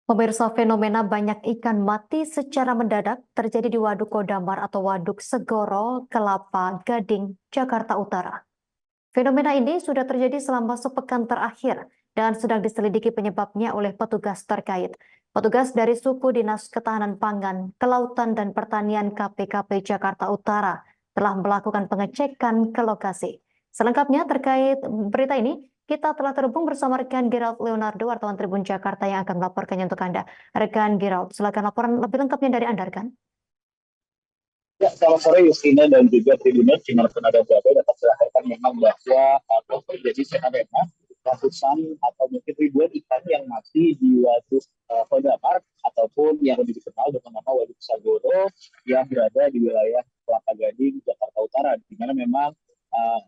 Pemirsa, fenomena banyak ikan mati secara mendadak terjadi di Waduk Kodamar atau Waduk Segoro, Kelapa Gading, Jakarta Utara. Fenomena ini sudah terjadi selama sepekan terakhir dan sedang diselidiki penyebabnya oleh petugas terkait. Petugas dari Suku Dinas Ketahanan Pangan, Kelautan dan Pertanian KPKP Jakarta Utara telah melakukan pengecekan ke lokasi. Selengkapnya terkait berita ini, kita telah terhubung bersama rekan Gerald Leonardo, wartawan Tribun Jakarta yang akan melaporkannya untuk Anda. Rekan Gerald, silakan laporan lebih lengkapnya dari Anda, rekan. Ya, selamat sore Justina dan juga Tribuners dimanapun ada berada, dapat saya sampaikan memang bahwa telah terjadi fenomena ratusan atau mungkin ribuan ikan yang mati di Waduk Kodamar ataupun yang lebih dikenal dengan nama Waduk Sagoro yang berada di wilayah Kelapa Gading, Jakarta Utara, di mana memang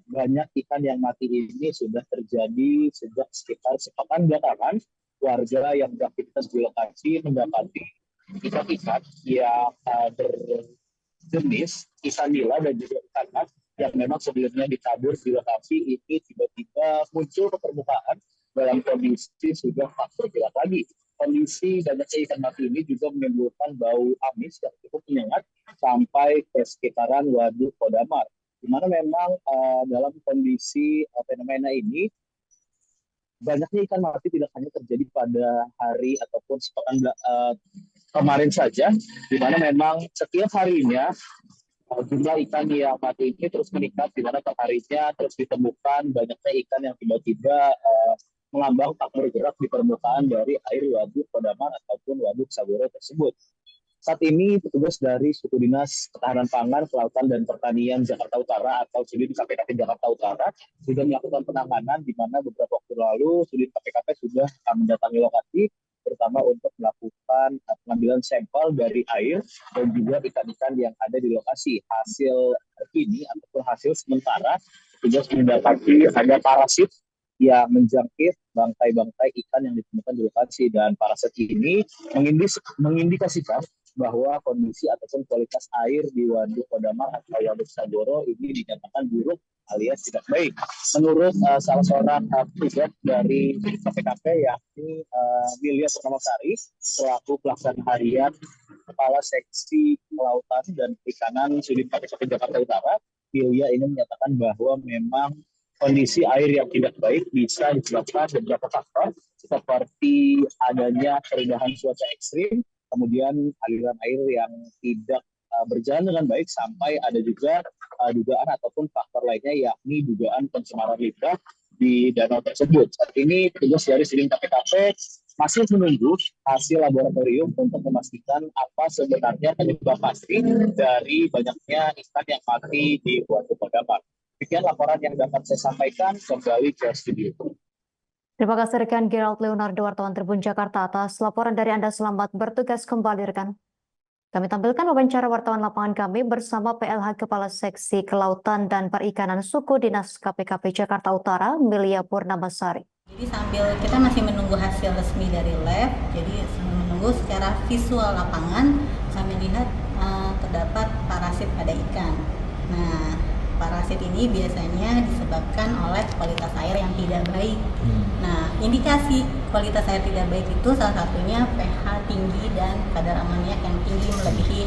banyak ikan yang mati ini sudah terjadi sejak sekitar sepekan belakangan. Warga yang beraktivitas di lokasi mendapati ikan-ikan yang jenis ikan nila dan juga ikan mas yang memang sebelumnya ditabur di lokasi ini tiba-tiba muncul ke permukaan dalam kondisi sudah tak bergerak lagi. Kondisi banyaknya ikan mati ini juga menimbulkan bau amis yang cukup menyengat sampai ke sekitaran Waduk Kodamar, di mana memang dalam kondisi fenomena ini banyaknya ikan mati tidak hanya terjadi pada hari ataupun sepekan kemarin saja, di mana memang setiap harinya jumlah ikan yang mati ini terus meningkat, di mana perharinya terus ditemukan banyaknya ikan yang tiba-tiba mengambang tak bergerak di permukaan dari air Waduk Kodamar ataupun Waduk Sagoro tersebut. Saat ini petugas dari Suku Dinas Ketahanan Pangan, Kelautan dan Pertanian Jakarta Utara atau Sudin KPKP Jakarta Utara sudah melakukan penanganan, di mana beberapa waktu lalu Sudin KPKP sudah mendatangi lokasi terutama untuk melakukan pengambilan sampel dari air dan juga ikan-ikan yang ada di lokasi. Hasil ini ataupun hasil sementara petugas mendapati ada parasit yang menjangkit bangkai-bangkai ikan yang ditemukan di lokasi, dan parasit ini mengindikasikan bahwa kondisi ataupun kualitas air di Waduk Kodamar atau Waduk Sagoro ini dinyatakan buruk alias tidak baik. Menurut salah seorang petugas dari KPKP yakni Milia Purnamasari selaku pelaksana harian Kepala Seksi Kelautan dan Perikanan Sudin KPKP Jakarta Utara, Milia ini menyatakan bahwa memang kondisi air yang tidak baik bisa disebabkan beberapa faktor seperti adanya perubahan cuaca ekstrim, kemudian aliran air yang tidak berjalan dengan baik, sampai ada juga dugaan ataupun faktor lainnya yakni dugaan pencemaran limbah di danau tersebut. Saat ini petugas dari Sudin KPKP masih menunggu hasil laboratorium untuk memastikan apa sebenarnya penyebab pasti dari banyaknya ikan yang mati di Waduk Kodamar. Demikian laporan yang dapat saya sampaikan, kembali ke studio. Terima kasih rekan Gerald Leonardo, wartawan Tribun Jakarta, atas laporan dari Anda. Selamat bertugas kembali, rekan. Kami tampilkan wawancara wartawan lapangan kami bersama PLH Kepala Seksi Kelautan dan Perikanan Suku Dinas KPKP Jakarta Utara, Milia Purnamasari. Jadi sambil kita masih menunggu hasil resmi dari lab, jadi menunggu secara visual lapangan kami lihat terdapat parasit pada ikan. Nah, parasit ini biasanya disebabkan oleh kualitas air yang tidak baik. Nah, indikasi kualitas air tidak baik itu salah satunya pH tinggi dan kadar amoniak yang tinggi melebihi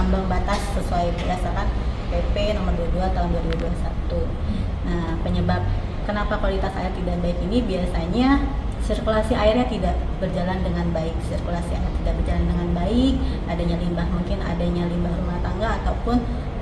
ambang batas sesuai berdasarkan PP nomor 22 tahun 2021. Nah, penyebab kenapa kualitas air tidak baik ini biasanya sirkulasi airnya tidak berjalan dengan baik. Sirkulasi air tidak berjalan dengan baik, adanya limbah, mungkin adanya limbah rumah tangga ataupun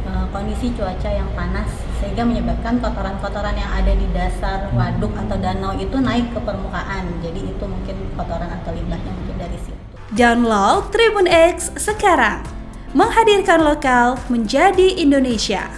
kondisi cuaca yang panas sehingga menyebabkan kotoran-kotoran yang ada di dasar waduk atau danau itu naik ke permukaan. Jadi itu mungkin kotoran atau limbahnya mungkin dari situ. Download Tribun X sekarang, menghadirkan lokal menjadi Indonesia.